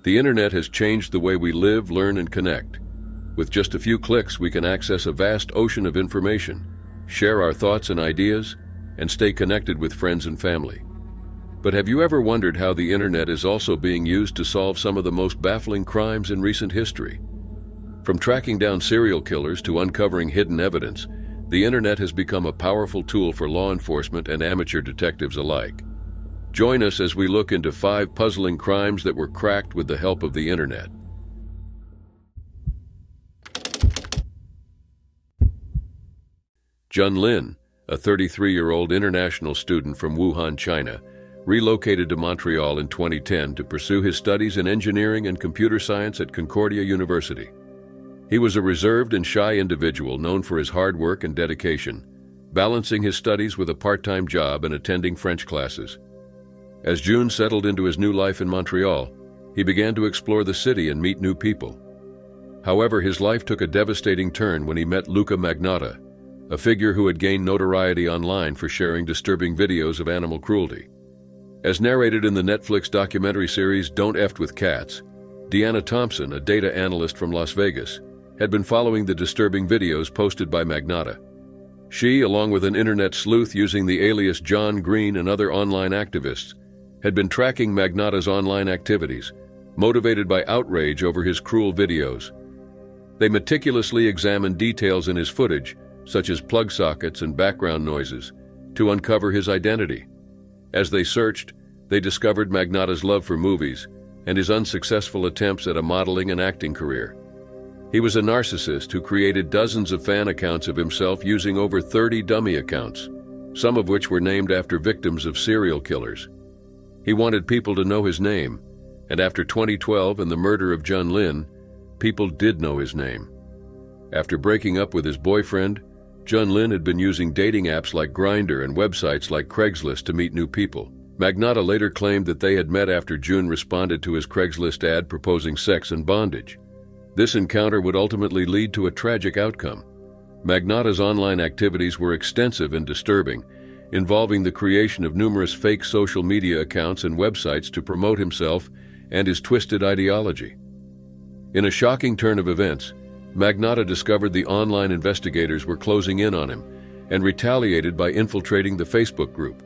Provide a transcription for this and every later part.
The internet has changed the way we live, learn, and connect. With just a few clicks, we can access a vast ocean of information, share our thoughts and ideas, and stay connected with friends and family. But have you ever wondered how the internet is also being used to solve some of the most baffling crimes in recent history? From tracking down serial killers to uncovering hidden evidence, the internet has become a powerful tool for law enforcement and amateur detectives alike. Join us as we look into 5 puzzling crimes that were cracked with the help of the internet. Jun Lin, a 33-year-old international student from Wuhan, China, relocated to Montreal in 2010 to pursue his studies in engineering and computer science at Concordia University. He was a reserved and shy individual known for his hard work and dedication, balancing his studies with a part-time job and attending French classes. As Jun settled into his new life in Montreal, he began to explore the city and meet new people. However, his life took a devastating turn when he met Luca Magnotta, a figure who had gained notoriety online for sharing disturbing videos of animal cruelty. As narrated in the Netflix documentary series Don't F with Cats, Deanna Thompson, a data analyst from Las Vegas, had been following the disturbing videos posted by Magnotta. She, along with an internet sleuth using the alias John Green and other online activists, had been tracking Magnotta's online activities, motivated by outrage over his cruel videos. They meticulously examined details in his footage, such as plug sockets and background noises, to uncover his identity. As they searched, they discovered Magnotta's love for movies and his unsuccessful attempts at a modeling and acting career. He was a narcissist who created dozens of fan accounts of himself using over 30 dummy accounts, some of which were named after victims of serial killers. He wanted people to know his name, and after 2012 and the murder of Jun Lin, people did know his name. After breaking up with his boyfriend, Jun Lin had been using dating apps like Grindr and websites like Craigslist to meet new people. Magnotta later claimed that they had met after Jun responded to his Craigslist ad proposing sex and bondage. This encounter would ultimately lead to a tragic outcome. Magnotta's online activities were extensive and disturbing, involving the creation of numerous fake social media accounts and websites to promote himself and his twisted ideology. In a shocking turn of events, Magnotta discovered the online investigators were closing in on him and retaliated by infiltrating the Facebook group.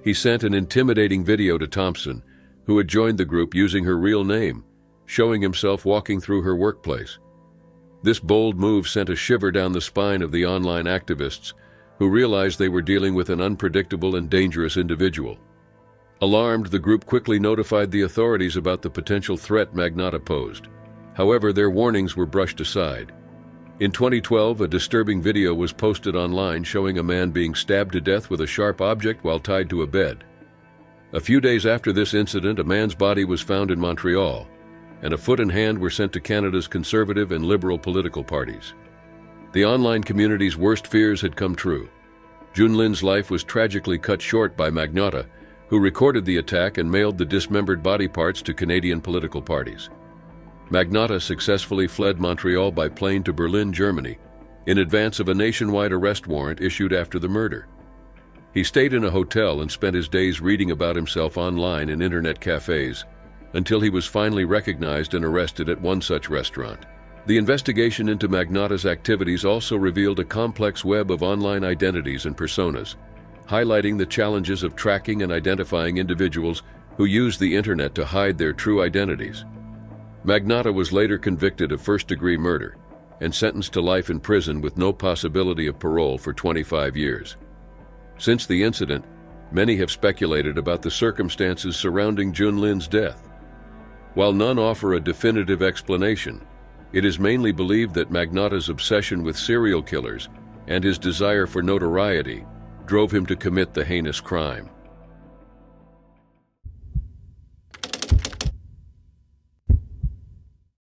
He sent an intimidating video to Thompson, who had joined the group using her real name, showing himself walking through her workplace. This bold move sent a shiver down the spine of the online activists, who realized they were dealing with an unpredictable and dangerous individual. Alarmed, the group quickly notified the authorities about the potential threat Magnotta posed. However, their warnings were brushed aside. In 2012, a disturbing video was posted online showing a man being stabbed to death with a sharp object while tied to a bed. A few days after this incident, a man's body was found in Montreal, and a foot and hand were sent to Canada's conservative and liberal political parties. The online community's worst fears had come true. Jun Lin's life was tragically cut short by Magnotta, who recorded the attack and mailed the dismembered body parts to Canadian political parties. Magnotta successfully fled Montreal by plane to Berlin, Germany, in advance of a nationwide arrest warrant issued after the murder. He stayed in a hotel and spent his days reading about himself online in internet cafes, until he was finally recognized and arrested at one such restaurant. The investigation into Magnotta's activities also revealed a complex web of online identities and personas, highlighting the challenges of tracking and identifying individuals who use the internet to hide their true identities. Magnotta was later convicted of first-degree murder and sentenced to life in prison with no possibility of parole for 25 years. Since the incident, many have speculated about the circumstances surrounding Jun Lin's death. While none offer a definitive explanation, it is mainly believed that Magnotta's obsession with serial killers and his desire for notoriety drove him to commit the heinous crime.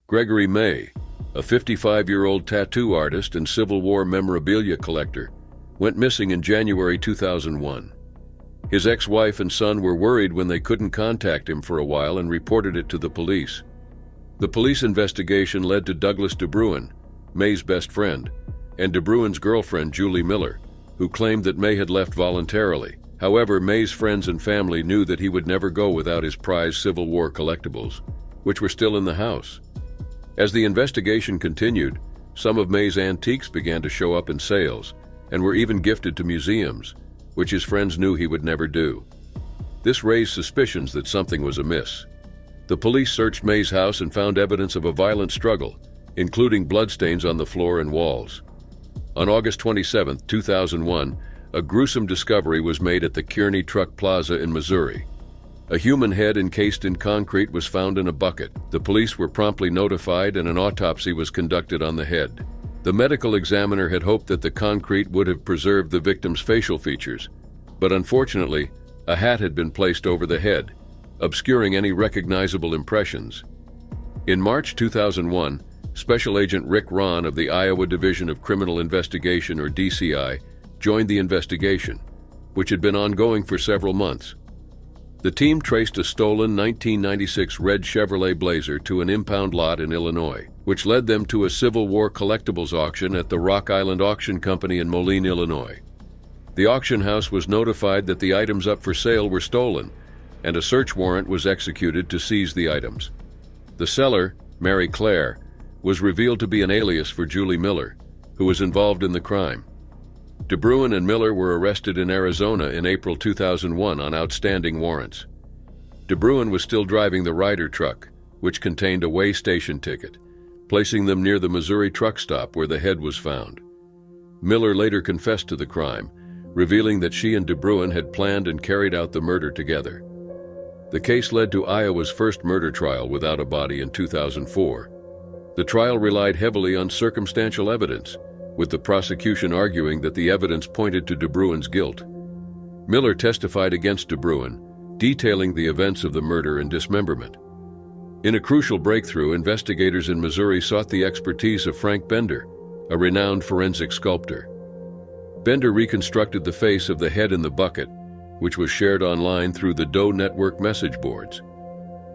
Gregory May, a 55-year-old tattoo artist and Civil War memorabilia collector, went missing in January 2001. His ex-wife and son were worried when they couldn't contact him for a while and reported it to the police. The police investigation led to Douglas DeBruin, May's best friend, and DeBruin's girlfriend, Julie Miller, who claimed that May had left voluntarily. However, May's friends and family knew that he would never go without his prized Civil War collectibles. which were still in the house. As the investigation continued, some of May's antiques began to show up in sales and were even gifted to museums, which his friends knew he would never do. This raised suspicions that something was amiss. The police searched May's house and found evidence of a violent struggle, including bloodstains on the floor and walls. On August 27, 2001, a gruesome discovery was made at the Kearney Truck Plaza in Missouri. A human head encased in concrete was found in a bucket. The police were promptly notified and an autopsy was conducted on the head. The medical examiner had hoped that the concrete would have preserved the victim's facial features, but unfortunately, a hat had been placed over the head, obscuring any recognizable impressions. In March 2001, Special Agent Rick Ron of the Iowa Division of Criminal Investigation, or DCI, joined the investigation, which had been ongoing for several months. The team traced a stolen 1996 red Chevrolet Blazer to an impound lot in Illinois, which led them to a Civil War collectibles auction at the Rock Island Auction Company in Moline, Illinois. The auction house was notified that the items up for sale were stolen, and a search warrant was executed to seize the items. The seller, Mary Claire, was revealed to be an alias for Julie Miller, who was involved in the crime. DeBruin and Miller were arrested in Arizona in April 2001 on outstanding warrants. DeBruin was still driving the Ryder truck, which contained a way station ticket, placing them near the Missouri truck stop where the head was found. Miller later confessed to the crime, revealing that she and DeBruin had planned and carried out the murder together. The case led to Iowa's first murder trial without a body in 2004. The trial relied heavily on circumstantial evidence, with the prosecution arguing that the evidence pointed to DeBruin's guilt. Miller testified against DeBruin, detailing the events of the murder and dismemberment. In a crucial breakthrough, investigators in Missouri sought the expertise of Frank Bender, a renowned forensic sculptor. Bender reconstructed the face of the head in the bucket, which was shared online through the Doe Network message boards.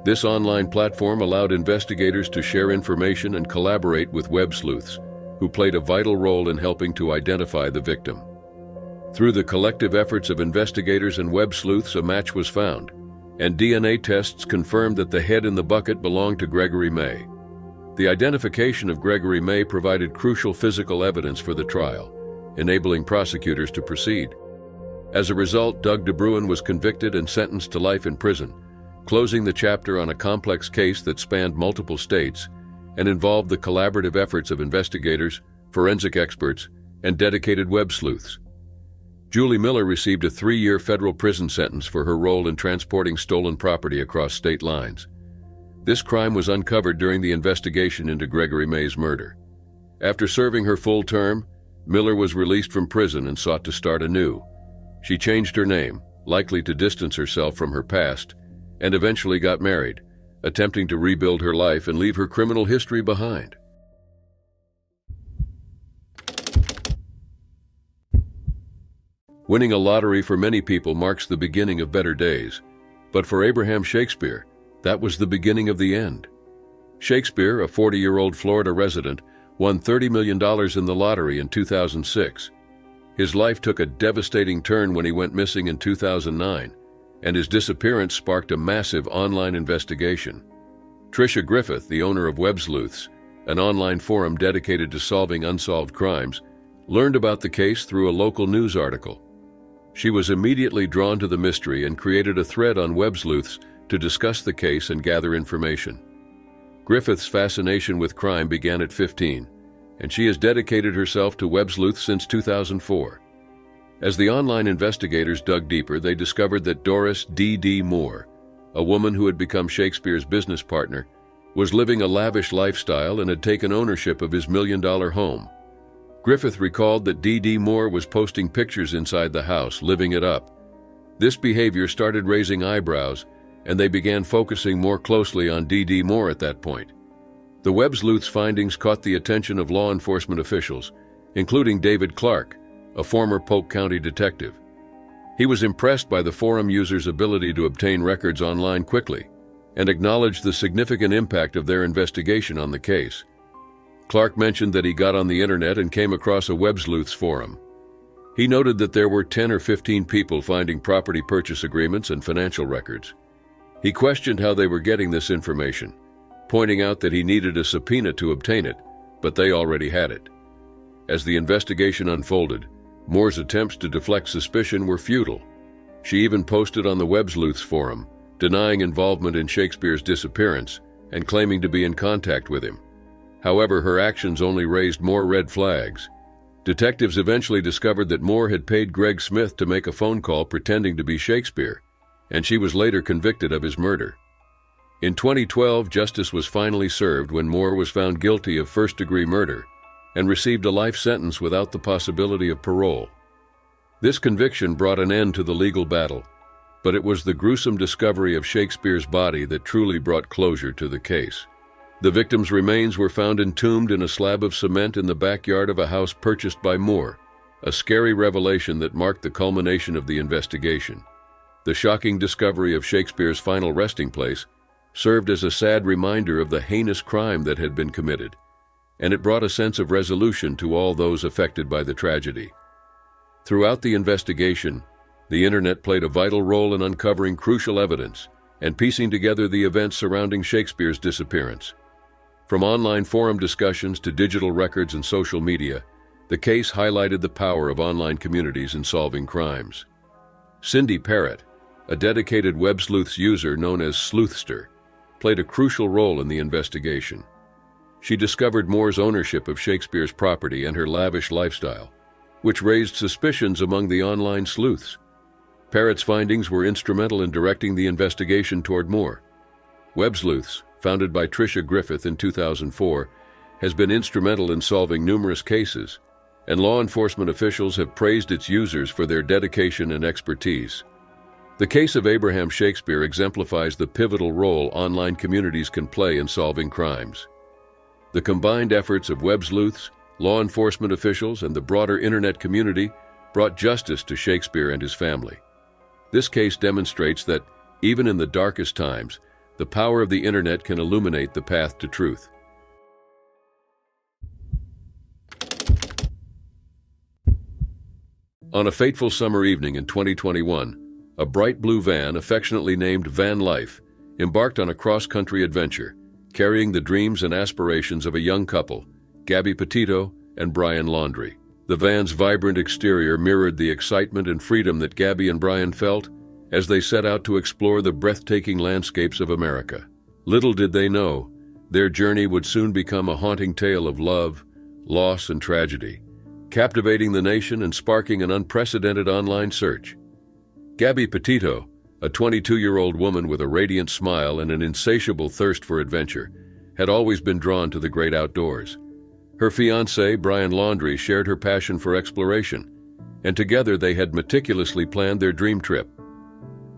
This online platform allowed investigators to share information and collaborate with web sleuths, who played a vital role in helping to identify the victim. Through the collective efforts of investigators and web sleuths, a match was found, and DNA tests confirmed that the head in the bucket belonged to Gregory May. The identification of Gregory May provided crucial physical evidence for the trial, enabling prosecutors to proceed. As a result, Doug DeBruin was convicted and sentenced to life in prison, closing the chapter on a complex case that spanned multiple states and involved the collaborative efforts of investigators, forensic experts, and dedicated web sleuths. Julie Miller received a 3-year federal prison sentence for her role in transporting stolen property across state lines. This crime was uncovered during the investigation into Gregory May's murder. After serving her full term, Miller was released from prison and sought to start anew. She changed her name, likely to distance herself from her past, and eventually got married, attempting to rebuild her life and leave her criminal history behind. Winning a lottery for many people marks the beginning of better days, but for Abraham Shakespeare, that was the beginning of the end. Shakespeare, a 40-year-old Florida resident, won $30 million in the lottery in 2006. His life took a devastating turn when he went missing in 2009, and his disappearance sparked a massive online investigation. Tricia Griffith, the owner of Web Sleuths, an online forum dedicated to solving unsolved crimes, learned about the case through a local news article. She was immediately drawn to the mystery and created a thread on Web Sleuths to discuss the case and gather information. Griffith's fascination with crime began at 15, and she has dedicated herself to Web Sleuths since 2004. As the online investigators dug deeper, they discovered that Doris D.D. Moore, a woman who had become Shakespeare's business partner, was living a lavish lifestyle and had taken ownership of his million-dollar home. Griffith recalled that D.D. Moore was posting pictures inside the house, living it up. This behavior started raising eyebrows, and they began focusing more closely on D.D. Moore at that point. The Web Sleuth's findings caught the attention of law enforcement officials, including David Clark, a former Polk County detective. He was impressed by the forum users' ability to obtain records online quickly and acknowledged the significant impact of their investigation on the case. Clark mentioned that he got on the internet and came across a Web Sleuths forum. He noted that there were 10 or 15 people finding property purchase agreements and financial records. He questioned how they were getting this information, pointing out that he needed a subpoena to obtain it, but they already had it. As the investigation unfolded, Moore's attempts to deflect suspicion were futile. She even posted on the WebSleuths forum, denying involvement in Shakespeare's disappearance and claiming to be in contact with him. However, her actions only raised more red flags. Detectives eventually discovered that Moore had paid Greg Smith to make a phone call pretending to be Shakespeare, and she was later convicted of his murder. In 2012, justice was finally served when Moore was found guilty of first-degree murder and received a life sentence without the possibility of parole. This conviction brought an end to the legal battle, but it was the gruesome discovery of Shakespeare's body that truly brought closure to the case. The victim's remains were found entombed in a slab of cement in the backyard of a house purchased by Moore, a scary revelation that marked the culmination of the investigation. The shocking discovery of Shakespeare's final resting place served as a sad reminder of the heinous crime that had been committed, and it brought a sense of resolution to all those affected by the tragedy. Throughout the investigation, the Internet played a vital role in uncovering crucial evidence and piecing together the events surrounding Shakespeare's disappearance. From online forum discussions to digital records and social media, the case highlighted the power of online communities in solving crimes. Cindy Parrott, a dedicated WebSleuths user known as Sleuthster, played a crucial role in the investigation. She discovered Moore's ownership of Shakespeare's property and her lavish lifestyle, which raised suspicions among the online sleuths. Parrott's findings were instrumental in directing the investigation toward Moore. WebSleuths, founded by Tricia Griffith in 2004, has been instrumental in solving numerous cases, and law enforcement officials have praised its users for their dedication and expertise. The case of Abraham Shakespeare exemplifies the pivotal role online communities can play in solving crimes. The combined efforts of WebSleuths, law enforcement officials, and the broader Internet community brought justice to Shakespeare and his family. This case demonstrates that, even in the darkest times, the power of the Internet can illuminate the path to truth. On a fateful summer evening in 2021, a bright blue van, affectionately named Van Life, embarked on a cross-country adventure, carrying the dreams and aspirations of a young couple, Gabby Petito and Brian Laundrie. The van's vibrant exterior mirrored the excitement and freedom that Gabby and Brian felt as they set out to explore the breathtaking landscapes of America. Little did they know, their journey would soon become a haunting tale of love, loss, and tragedy, captivating the nation and sparking an unprecedented online search. Gabby Petito, a 22-year-old woman with a radiant smile and an insatiable thirst for adventure, had always been drawn to the great outdoors. Her fiancé, Brian Laundrie, shared her passion for exploration, and together they had meticulously planned their dream trip.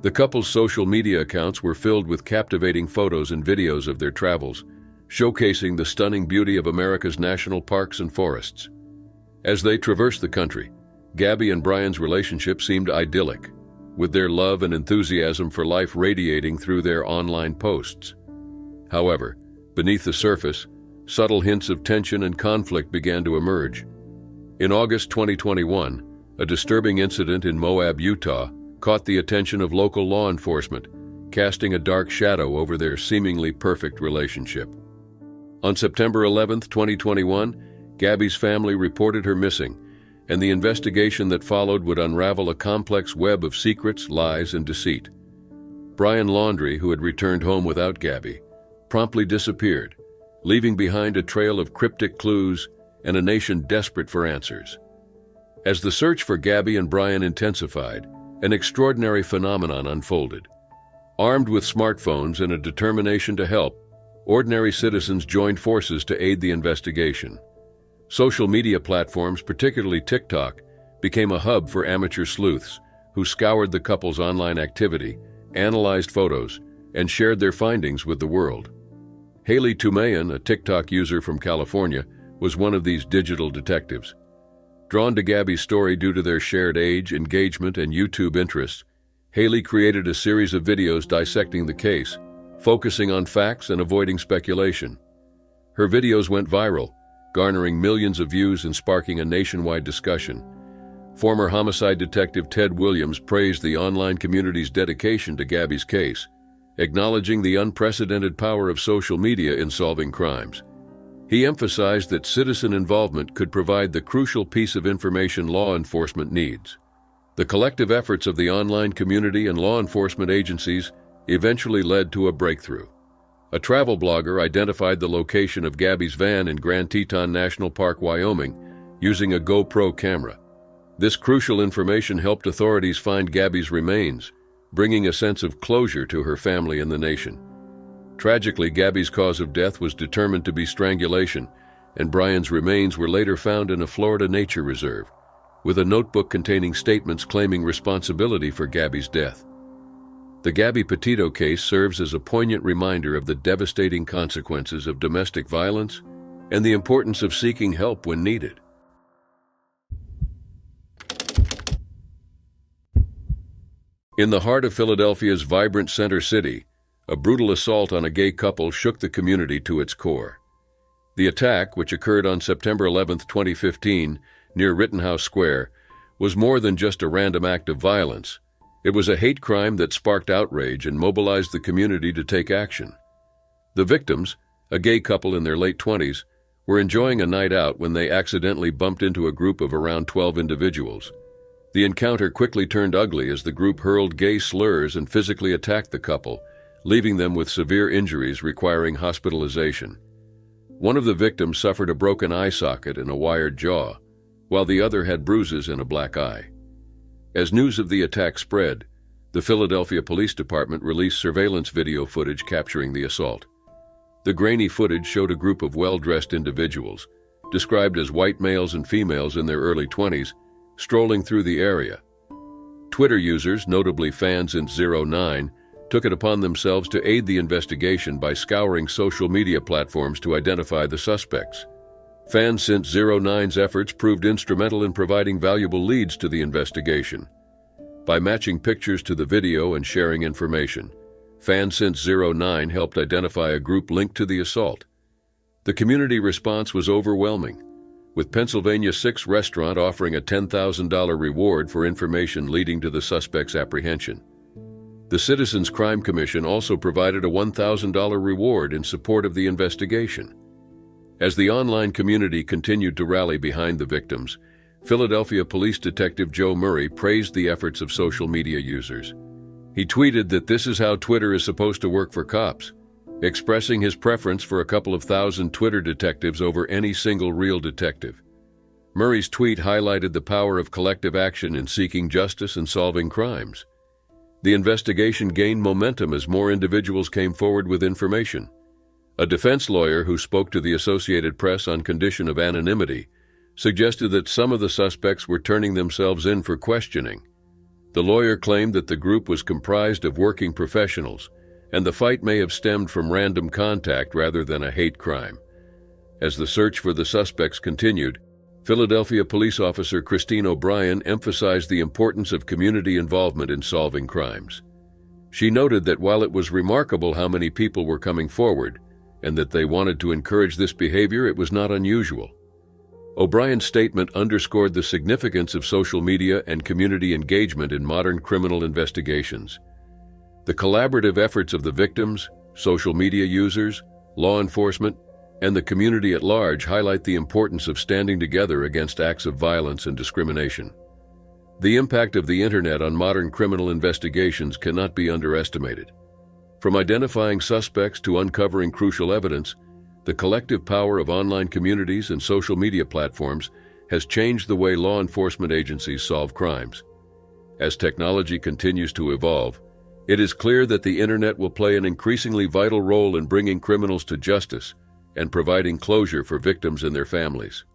The couple's social media accounts were filled with captivating photos and videos of their travels, showcasing the stunning beauty of America's national parks and forests. As they traversed the country, Gabby and Brian's relationship seemed idyllic, with their love and enthusiasm for life radiating through their online posts. However, beneath the surface, subtle hints of tension and conflict began to emerge. In August 2021, a disturbing incident in Moab, Utah, caught the attention of local law enforcement, casting a dark shadow over their seemingly perfect relationship. On September 11, 2021, Gabby's family reported her missing, and the investigation that followed would unravel a complex web of secrets, lies, and deceit. Brian Laundrie, who had returned home without Gabby, promptly disappeared, leaving behind a trail of cryptic clues and a nation desperate for answers. As the search for Gabby and Brian intensified, an extraordinary phenomenon unfolded. Armed with smartphones and a determination to help, ordinary citizens joined forces to aid the investigation. Social media platforms, particularly TikTok, became a hub for amateur sleuths who scoured the couple's online activity, analyzed photos, and shared their findings with the world. Haley Tumayan, a TikTok user from California, was one of these digital detectives. Drawn to Gabby's story due to their shared age, engagement, and YouTube interests, Haley created a series of videos dissecting the case, focusing on facts and avoiding speculation. Her videos went viral, garnering millions of views and sparking a nationwide discussion. Former homicide detective Ted Williams praised the online community's dedication to Gabby's case, acknowledging the unprecedented power of social media in solving crimes. He emphasized that citizen involvement could provide the crucial piece of information law enforcement needs. The collective efforts of the online community and law enforcement agencies eventually led to a breakthrough. A travel blogger identified the location of Gabby's van in Grand Teton National Park, Wyoming, using a GoPro camera. This crucial information helped authorities find Gabby's remains, bringing a sense of closure to her family and the nation. Tragically, Gabby's cause of death was determined to be strangulation, and Brian's remains were later found in a Florida nature reserve, with a notebook containing statements claiming responsibility for Gabby's death. The Gabby Petito case serves as a poignant reminder of the devastating consequences of domestic violence and the importance of seeking help when needed. In the heart of Philadelphia's vibrant center city, a brutal assault on a gay couple shook the community to its core. The attack, which occurred on September 11, 2015, near Rittenhouse Square, was more than just a random act of violence. It was a hate crime that sparked outrage and mobilized the community to take action. The victims, a gay couple in their late 20s, were enjoying a night out when they accidentally bumped into a group of around 12 individuals. The encounter quickly turned ugly as the group hurled gay slurs and physically attacked the couple, leaving them with severe injuries requiring hospitalization. One of the victims suffered a broken eye socket and a wired jaw, while the other had bruises and a black eye. As news of the attack spread, the Philadelphia Police Department released surveillance video footage capturing the assault. The grainy footage showed a group of well-dressed individuals, described as white males and females in their early 20s, strolling through the area. Twitter users, notably fans09, took it upon themselves to aid the investigation by scouring social media platforms to identify the suspects. Fans09's efforts proved instrumental in providing valuable leads to the investigation. By matching pictures to the video and sharing information, Fans09 helped identify a group linked to the assault. The community response was overwhelming, with Pennsylvania 6 restaurant offering a $10,000 reward for information leading to the suspect's apprehension. The Citizens Crime Commission also provided a $1,000 reward in support of the investigation. As the online community continued to rally behind the victims, Philadelphia Police Detective Joe Murray praised the efforts of social media users. He tweeted that this is how Twitter is supposed to work for cops, expressing his preference for a couple of thousand Twitter detectives over any single real detective. Murray's tweet highlighted the power of collective action in seeking justice and solving crimes. The investigation gained momentum as more individuals came forward with information. A defense lawyer who spoke to the Associated Press on condition of anonymity suggested that some of the suspects were turning themselves in for questioning. The lawyer claimed that the group was comprised of working professionals, and the fight may have stemmed from random contact rather than a hate crime. As the search for the suspects continued, Philadelphia police officer Christine O'Brien emphasized the importance of community involvement in solving crimes. She noted that while it was remarkable how many people were coming forward, and that they wanted to encourage this behavior, it was not unusual. O'Brien's statement underscored the significance of social media and community engagement in modern criminal investigations. The collaborative efforts of the victims, social media users, law enforcement, and the community at large highlight the importance of standing together against acts of violence and discrimination. The impact of the Internet on modern criminal investigations cannot be underestimated. From identifying suspects to uncovering crucial evidence, the collective power of online communities and social media platforms has changed the way law enforcement agencies solve crimes. As technology continues to evolve, it is clear that the Internet will play an increasingly vital role in bringing criminals to justice and providing closure for victims and their families.